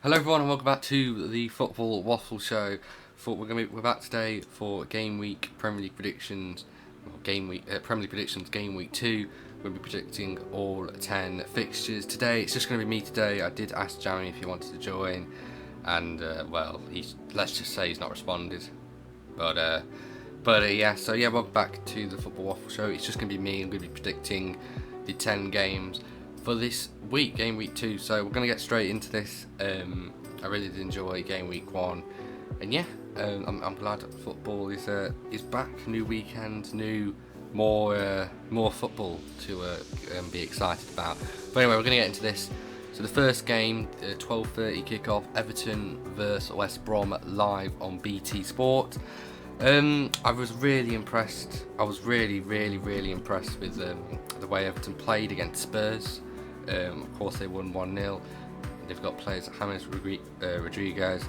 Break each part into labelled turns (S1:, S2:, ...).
S1: Hello everyone and welcome back to the Football Waffle Show. We're back today for Game Week Premier League predictions. Premier League predictions Game Week 2. We'll be predicting all 10 fixtures today. It's just going to be me today. I did ask Jammie if he wanted to join, and let's just say he's not responded. Welcome back to the Football Waffle Show. It's just going to be me. I'm going to be predicting the 10 games for this week, Game Week 2. So we're going to get straight into this. I really did enjoy Game Week 1, and I'm glad football is back. New weekend, more football to be excited about. But anyway, we're going to get into this. So the first game, 12:30 kickoff, Everton versus West Brom live on BT Sport. I was really impressed. I was really impressed with the way Everton played against Spurs. Of course, they won 1-0. They've got players like James Rodriguez,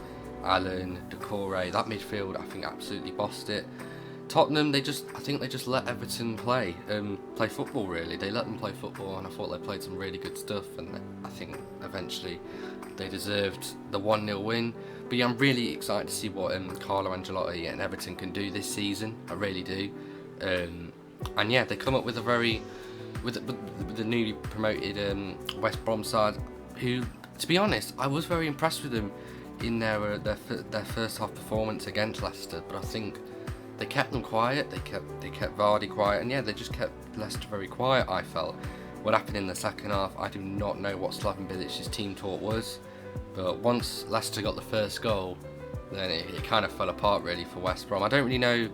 S1: Allen, Decore. That midfield, I think, absolutely bossed it. Tottenham, I think they just let Everton play football. Really, they let them play football, and I thought they played some really good stuff. And I think eventually they deserved the 1-0 win. But yeah, I'm really excited to see what Carlo Ancelotti and Everton can do this season. I really do. And yeah, they come up with the newly promoted West Brom side, who, to be honest, I was very impressed with them in their first half performance against Leicester. But I think they kept them quiet. They kept Vardy quiet, and yeah, they just kept Leicester very quiet. I felt. What happened in the second half, I do not know what Slaven Bilic's team talk was. But once Leicester got the first goal, then it kind of fell apart really for West Brom. I don't really know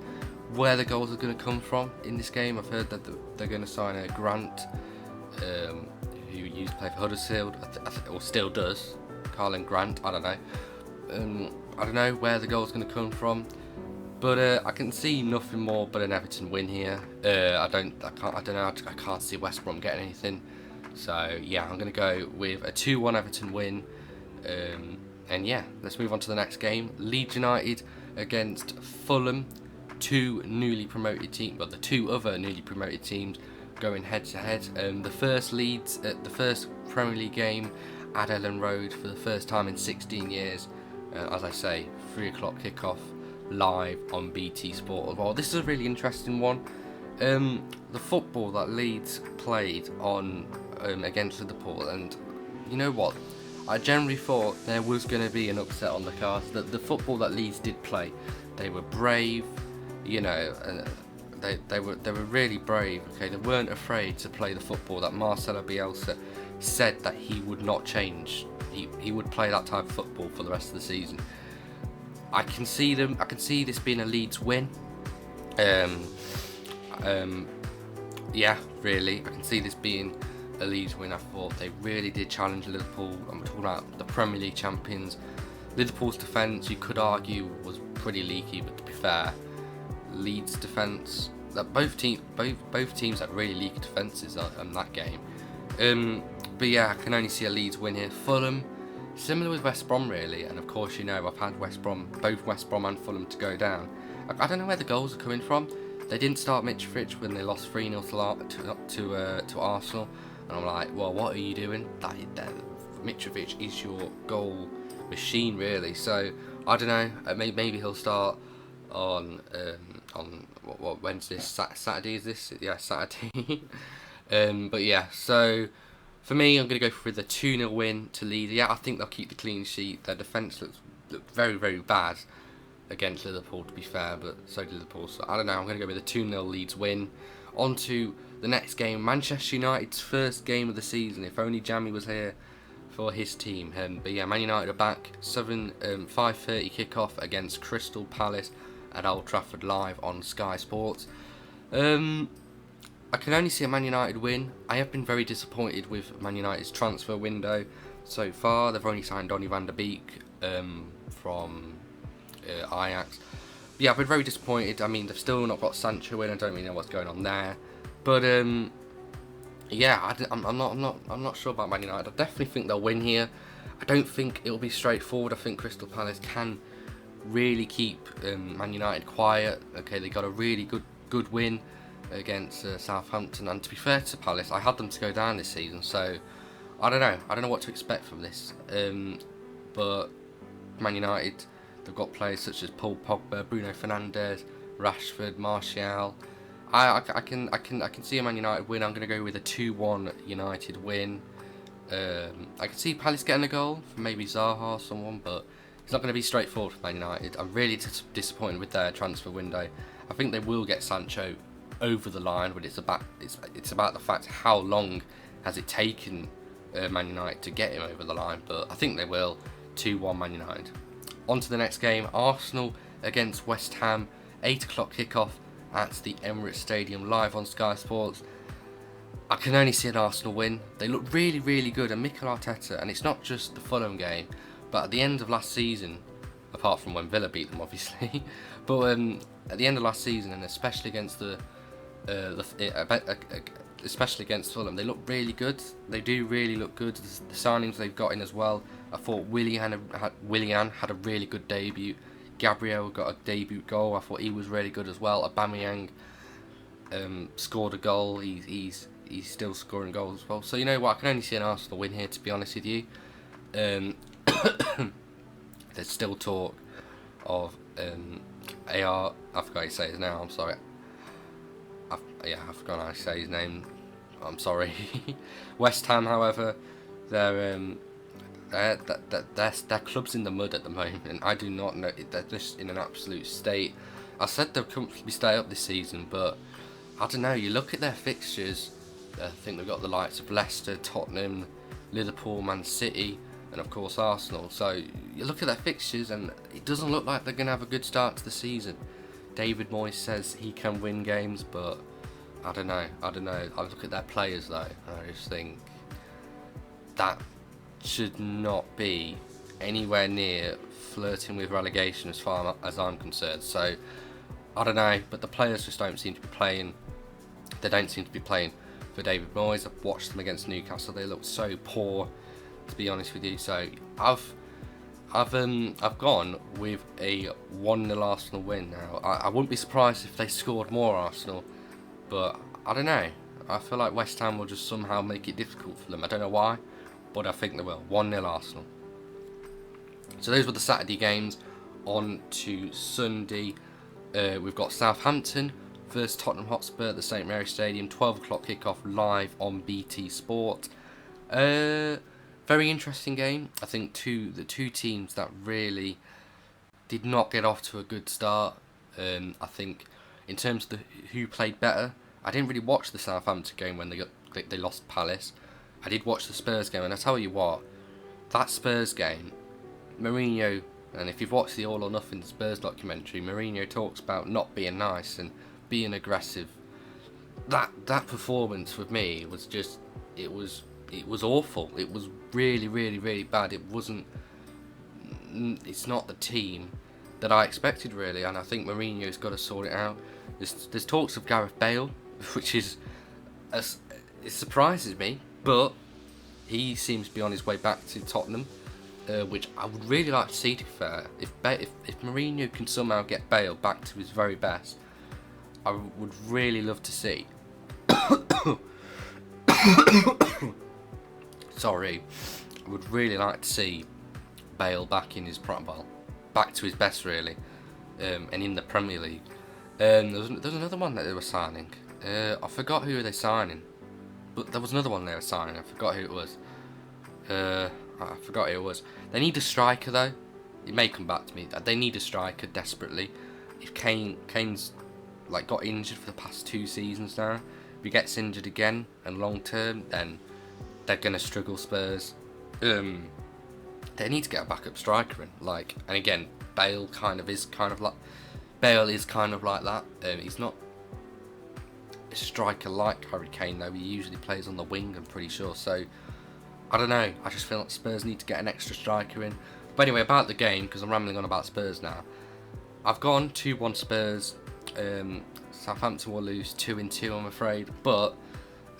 S1: where the goals are going to come from in this game. I've heard that they're going to sign a Grant, who used to play for Huddersfield, or still does, Carlin Grant. I don't know. I don't know where the goal's going to come from, but I can see nothing more but an Everton win here. I can't see West Brom getting anything. So yeah, I'm going to go with a 2-1 Everton win. And yeah, let's move on to the next game. Leeds United against Fulham, the two other newly promoted teams going head to head. The first Premier League game at Ellen Road for the first time in 16 years. As I say, 3 o'clock kickoff live on BT Sport as well. This is a really interesting one. The football that Leeds played on against Liverpool, and you know what? I generally thought there was going to be an upset on the cards. That the football that Leeds did play, they were brave, you know, they were really brave. Okay, they weren't afraid to play the football that Marcelo Bielsa said that he would not change. He would play that type of football for the rest of the season. I can see this being a Leeds win. Yeah, really, I can see this being a Leeds win. I thought they really did challenge Liverpool. I'm talking about the Premier League champions. Liverpool's defence, you could argue, was pretty leaky, but to be fair, Leeds' defence, that both teams had really leaky defences on that game. But yeah, I can only see a Leeds win here. Fulham, similar with West Brom really, and of course, you know, I've had both West Brom and Fulham to go down. I don't know where the goals are coming from. They didn't start Mitrovic when they lost 3-0 to Arsenal. And I'm like, well, what are you doing? Mitrovic is your goal machine, really. So I don't know. Maybe he'll start on what Wednesday, Saturday is this? Yeah, Saturday. But yeah, so for me, I'm gonna go for the 2-0 win to Leeds. Yeah, I think they'll keep the clean sheet. Their defence looked very bad against Liverpool, to be fair, but so did Liverpool. So I don't know. I'm gonna go with a 2-0 Leeds win. On to the next game, Manchester United's first game of the season. If only Jammie was here for his team. But yeah, Man United are back. 5:30 kickoff against Crystal Palace at Old Trafford live on Sky Sports. I can only see a Man United win. I have been very disappointed with Man United's transfer window so far. They've only signed Donny van der Beek from Ajax. But yeah, I've been very disappointed. I mean, they've still not got Sancho in. I don't really know what's going on there. But yeah, I'm not sure about Man United. I definitely think they'll win here. I don't think it'll be straightforward. I think Crystal Palace can really keep Man United quiet. Okay, they got a really good win against Southampton, and to be fair to Palace, I had them to go down this season, so I don't know what to expect from this. but Man United, they've got players such as Paul Pogba, Bruno Fernandes, Rashford, Martial. I can see a Man United win. I'm going to go with a 2-1 United win. I can see Palace getting a goal from maybe Zaha or someone, but it's not going to be straightforward for Man United. I'm really disappointed with their transfer window. I think they will get Sancho over the line, but it's about the fact how long has it taken Man United to get him over the line. But I think they will. 2-1 Man United. On to the next game, Arsenal against West Ham. 8 o'clock kickoff at the Emirates Stadium, live on Sky Sports. I can only see an Arsenal win. They look really, really good, and Mikel Arteta, and it's not just the Fulham game, but at the end of last season, apart from when Villa beat them, obviously, but at the end of last season, and especially against especially against Fulham, they look really good. They do really look good. The signings they've got in as well. I thought Willian had a really good debut. Gabriel got a debut goal. I thought he was really good as well. Aubameyang scored a goal. He's still scoring goals as well. So you know what? I can only see an Arsenal win here, to be honest with you. There's still talk of AR. I forgot how to say his name. I'm sorry. I forgot how to say his name. I'm sorry. West Ham, however, their club's in the mud at the moment, and I do not know. They're just in an absolute state. I said they'll comfortably stay up this season, but I don't know. You look at their fixtures. I think they've got the likes of Leicester, Tottenham, Liverpool, Man City, and of course Arsenal. So you look at their fixtures, and it doesn't look like they're going to have a good start to the season. David Moyes says he can win games, but I don't know. I look at their players though, and I just think that should not be anywhere near flirting with relegation as far as I'm concerned. So I don't know, but the players just don't seem to be playing. They don't seem to be playing for David Moyes. I've watched them against Newcastle. They look so poor, to be honest with you. So I've gone with a 1-0 Arsenal win now. I wouldn't be surprised if they scored more, Arsenal, but I don't know. I feel like West Ham will just somehow make it difficult for them. I don't know why, but I think they will. 1-0 Arsenal. So those were the Saturday games. On to Sunday. We've got Southampton versus Tottenham Hotspur at the St Mary's Stadium. 12 o'clock kickoff live on BT Sport. Very interesting game. I think the two teams that really did not get off to a good start. I think in terms of who played better, I didn't really watch the Southampton game when they lost Palace. I did watch the Spurs game, and I tell you what, that Spurs game, Mourinho, and if you've watched the All or Nothing Spurs documentary, Mourinho talks about not being nice and being aggressive. That performance with me was just, it was awful. It was really, really, really bad. It's not the team that I expected, really, and I think Mourinho's got to sort it out. There's talks of Gareth Bale, which is, it surprises me, but he seems to be on his way back to Tottenham, which I would really like to see, to be fair. If Mourinho can somehow get Bale back to his very best, I would really love to see. Sorry, I would really like to see Bale back in his back to his best, really, and in the Premier League. There's another one that they were signing. I forgot who they signing, but there was another one they were signing. I forgot who it was. They need a striker though. It may come back to me. They need a striker desperately. If Kane's like got injured for the past 2 seasons now, if he gets injured again and long term, then they're gonna struggle, Spurs. They need to get a backup striker in. And again, Bale is kind of like that. He's not a striker like Harry Kane though. He usually plays on the wing, I'm pretty sure. So I don't know. I just feel like Spurs need to get an extra striker in. But anyway, about the game, because I'm rambling on about Spurs now. I've gone 2-1 Spurs. Southampton will lose 2-2, I'm afraid. But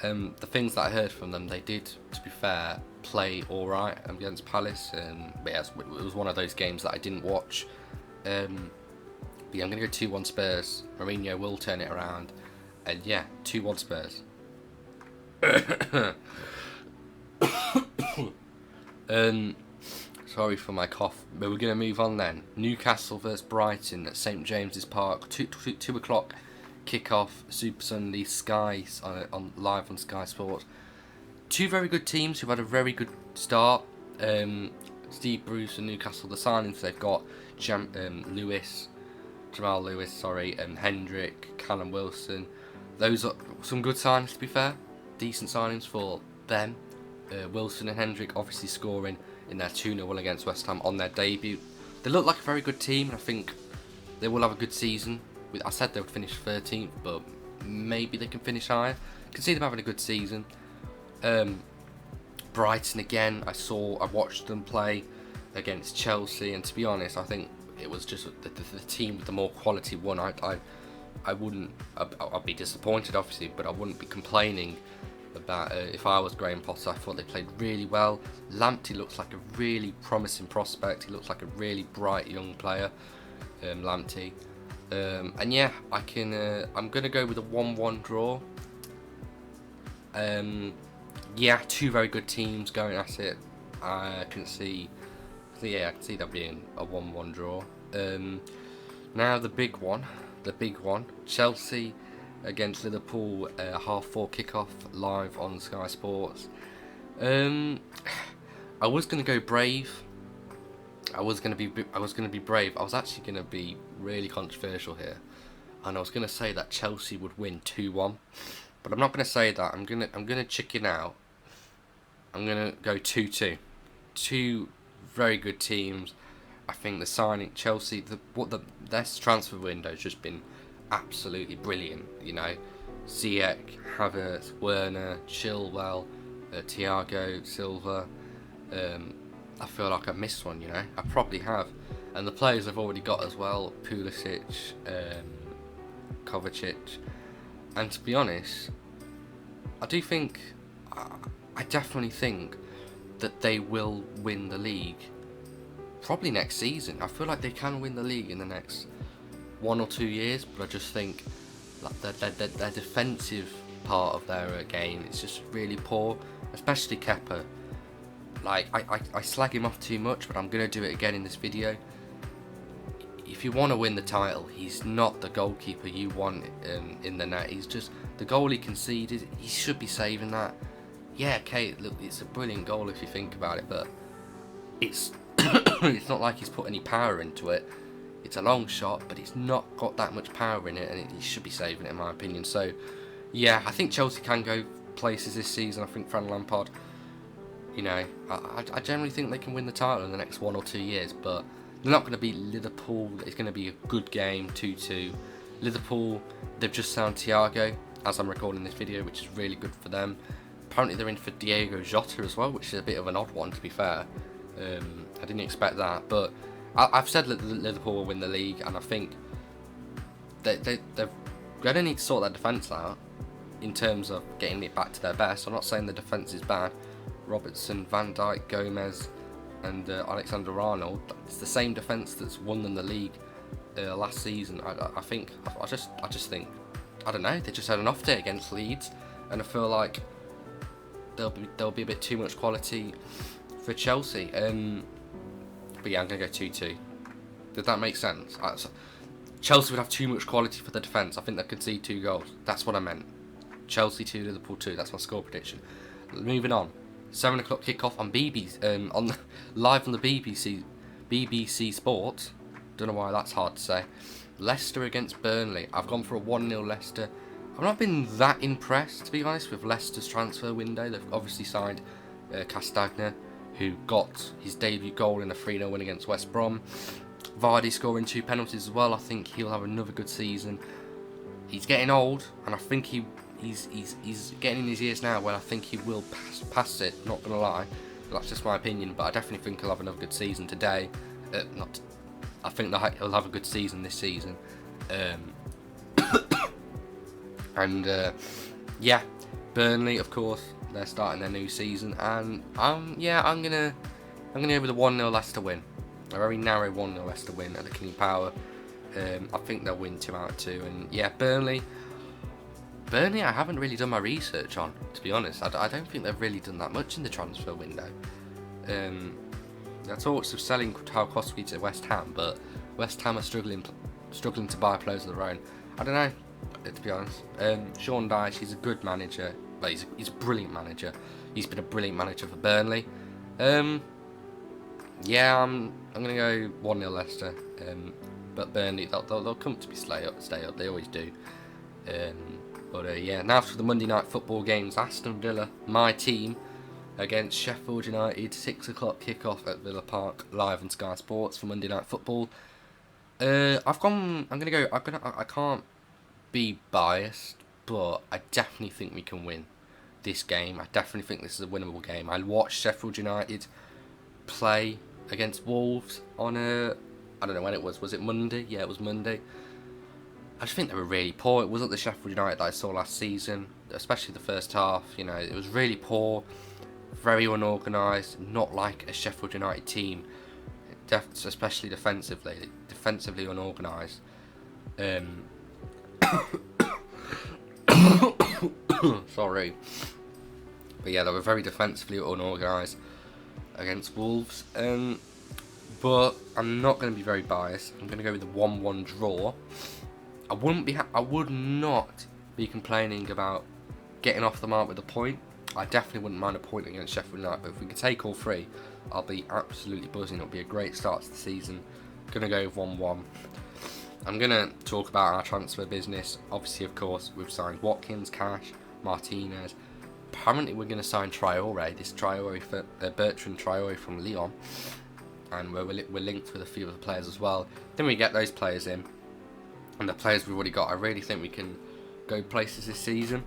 S1: the things that I heard from them, they did, to be fair, play alright against Palace. But yes, it was one of those games that I didn't watch. But yeah, I'm going to go 2-1 Spurs. Mourinho will turn it around. And yeah, 2-1 Spurs. Sorry for my cough, but we're going to move on then. Newcastle vs Brighton at St James's Park, 2 o'clock kick-off, Super Sunday, Sky on live on Sky Sport. Two very good teams who've had a very good start. Steve Bruce and Newcastle, the signings they've got, Jamal Lewis, Hendrick, Callum Wilson. Those are some good signings, to be fair. Decent signings for them. Wilson and Hendrick obviously scoring in their 2-0 against West Ham on their debut. They look like a very good team, and I think they will have a good season. I said they would finish 13th, but maybe they can finish higher. I can see them having a good season. Brighton again, I watched them play against Chelsea, and to be honest, I think it was just the team with the more quality won. I'd be disappointed, obviously, but I wouldn't be complaining about if I was Graham Potter. I thought they played really well. Lamptey looks like a really promising prospect. He looks like a really bright young player, Lamptey. And yeah, I'm gonna go with a 1-1 draw. Yeah, two very good teams going at it. I can see that being a 1-1 draw. Now the big one, Chelsea against Liverpool, 4:30 kickoff live on Sky Sports. I was gonna go brave. I was gonna be brave. I was actually gonna be really controversial here, and I was gonna say that Chelsea would win 2-1, but I'm not gonna say that. I'm gonna chicken out. I'm gonna go 2-2. Two very good teams. I think the signing Chelsea, their transfer window has just been absolutely brilliant. You know, Ziyech, Havertz, Werner, Chilwell, Thiago Silva. I feel like I missed one. You know, I probably have. And the players I've already got as well: Pulisic, Kovacic. And to be honest, I definitely think that they will win the league. Probably next season. I feel like they can win the league in the next 1 or 2 years, but I just think like their defensive part of their game is just really poor, especially Kepa. Like I slag him off too much, but I'm gonna do it again in this video. If you want to win the title, he's not the goalkeeper you want in the net. He's just the goal he conceded. He should be saving that. Yeah, okay, look, it's a brilliant goal if you think about it, but it's it's not like he's put any power into it. It's a long shot, but it's not got that much power in it, and he should be saving it, in my opinion. So, yeah, I think Chelsea can go places this season. I think Frank Lampard, you know, I generally think they can win the title in the next 1 or 2 years, but they're not going to beat Liverpool. It's going to be a good game, 2-2. Liverpool, they've just signed Thiago as I'm recording this video, which is really good for them. Apparently they're in for Diego Jota as well, which is a bit of an odd one, to be fair. I didn't expect that, but I've said that Liverpool will win the league, and I think they're going to need to sort their defence out in terms of getting it back to their best. I'm not saying the defence is bad. Robertson, Van Dijk, Gomez, and Alexander-Arnold. It's the same defence that's won them the league last season. I just think I don't know. They just had an off day against Leeds, and I feel like there'll be a bit too much quality for Chelsea. But yeah, I'm going to go 2-2. Did that make sense? Chelsea would have too much quality for the defence. I think they could concede 2 goals. That's what I meant. Chelsea 2, Liverpool 2. That's my score prediction. Moving on. 7 o'clock kickoff on live on the BBC Sport. Don't know why that's hard to say. Leicester against Burnley. I've gone for a 1-0 Leicester. I've not been that impressed, to be honest, with Leicester's transfer window. They've obviously signed Castagna, who got his debut goal in a 3-0 win against West Brom. Vardy scoring 2 penalties as well. I think he'll have another good season. He's getting old, and I think he's getting in his years now where I think he will pass it, not going to lie. That's just my opinion, but I definitely think he'll have another good season today. I think that he'll have a good season this season. Yeah, Burnley, of course, they're starting their new season, and I'm gonna go with a 1-0 Leicester win, a very narrow 1-0 Leicester win at the King Power. I think they'll win 2 out of 2, and yeah, Burnley, I haven't really done my research on, to be honest. I don't think they've really done that much in the transfer window. There are talks of selling Tarkowski to West Ham, but West Ham are struggling to buy players of their own. I don't know, to be honest. Sean Dyche, he's a good manager. Well, he's a brilliant manager. He's been a brilliant manager for Burnley. Yeah, I'm gonna go 1-0 Leicester. But Burnley, they'll comfortably stay up. They always do. Yeah, now for the Monday night football games. Aston Villa, my team, against Sheffield United. 6 o'clock kickoff at Villa Park, live on Sky Sports for Monday night football. I can't be biased, but I definitely think we can win this game. I definitely think this is a winnable game. I watched Sheffield United play against Wolves on I don't know when it was. Was it Monday? Yeah, it was Monday. I just think they were really poor. It wasn't the Sheffield United that I saw last season, especially the first half. You know, it was really poor, very unorganised, not like a Sheffield United team, especially defensively unorganised. Sorry. But yeah, they were very defensively unorganised against Wolves. But I'm not going to be very biased. I'm going to go with the 1-1 draw. I would not be complaining about getting off the mark with a point. I definitely wouldn't mind a point against Sheffield United. But if we could take all three, I'll be absolutely buzzing. It'll be a great start to the season. Going to go with 1-1. I'm going to talk about our transfer business. Obviously, of course, we've signed Watkins, Cash, Martinez. Apparently, we're going to sign Traore. This Bertrand Traore from Lyon. And we're linked with a few other players as well. Then we get those players in. And the players we've already got, I really think we can go places this season.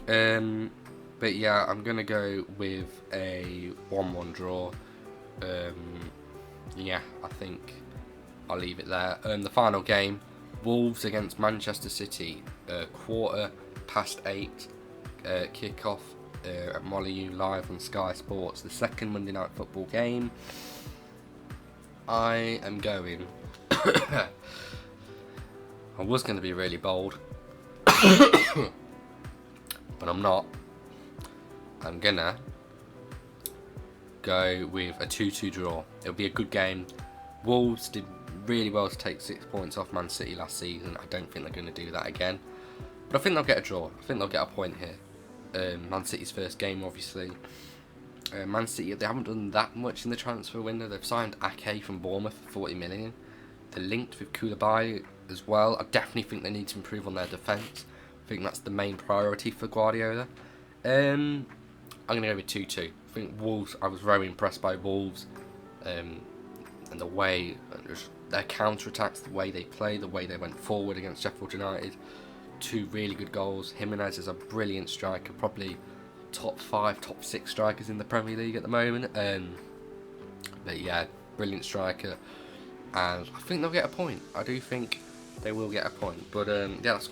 S1: But yeah, I'm going to go with a 1-1 draw. Yeah, I think I'll leave it there. The final game, Wolves against Manchester City, 8:15 kickoff at Molineux live on Sky Sports. The second Monday night football game. I am going... I was going to be really bold, but I'm not. I'm going to go with a 2-2 draw. It'll be a good game. Wolves did really well to take 6 points off Man City last season. I don't think they're going to do that again. But I think they'll get a draw. I think they'll get a point here. Man City's first game, obviously. Man City, they haven't done that much in the transfer window. They've signed Ake from Bournemouth for 40 million. They're linked with Koulibaly as well. I definitely think they need to improve on their defence. I think that's the main priority for Guardiola. I'm going to go with 2-2. I think Wolves, I was very impressed by Wolves. And the way, their counter-attacks, the way they play, the way they went forward against Sheffield United. 2 really good goals. Jimenez is a brilliant striker, probably top 5, top 6 strikers in the Premier League at the moment. But yeah, brilliant striker. And I think they'll get a point. I do think they will get a point. But yeah, that's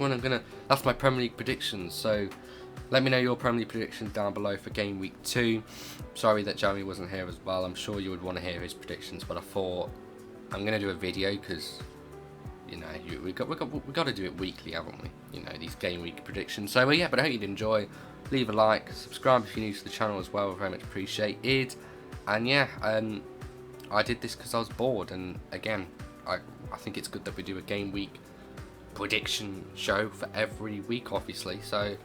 S1: my Premier League predictions. So let me know your Premier League predictions down below for Game Week 2. Sorry that Jammie wasn't here as well. I'm sure you would want to hear his predictions, but I thought I'm going to do a video because, you know, we got to do it weekly, haven't we? You know, these Game Week predictions. So yeah, but I hope you'd enjoy. Leave a like, subscribe if you're new to the channel as well. Very much appreciated. And yeah, I did this because I was bored, and again, I think it's good that we do a Game Week prediction show for every week, obviously. So,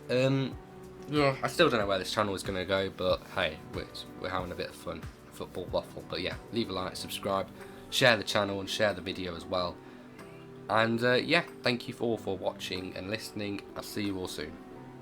S1: yeah, I still don't know where this channel is going to go, but hey, we're having a bit of fun, football waffle. But yeah, leave a like, subscribe, share the channel, and share the video as well. And yeah, thank you all for watching and listening. I'll see you all soon.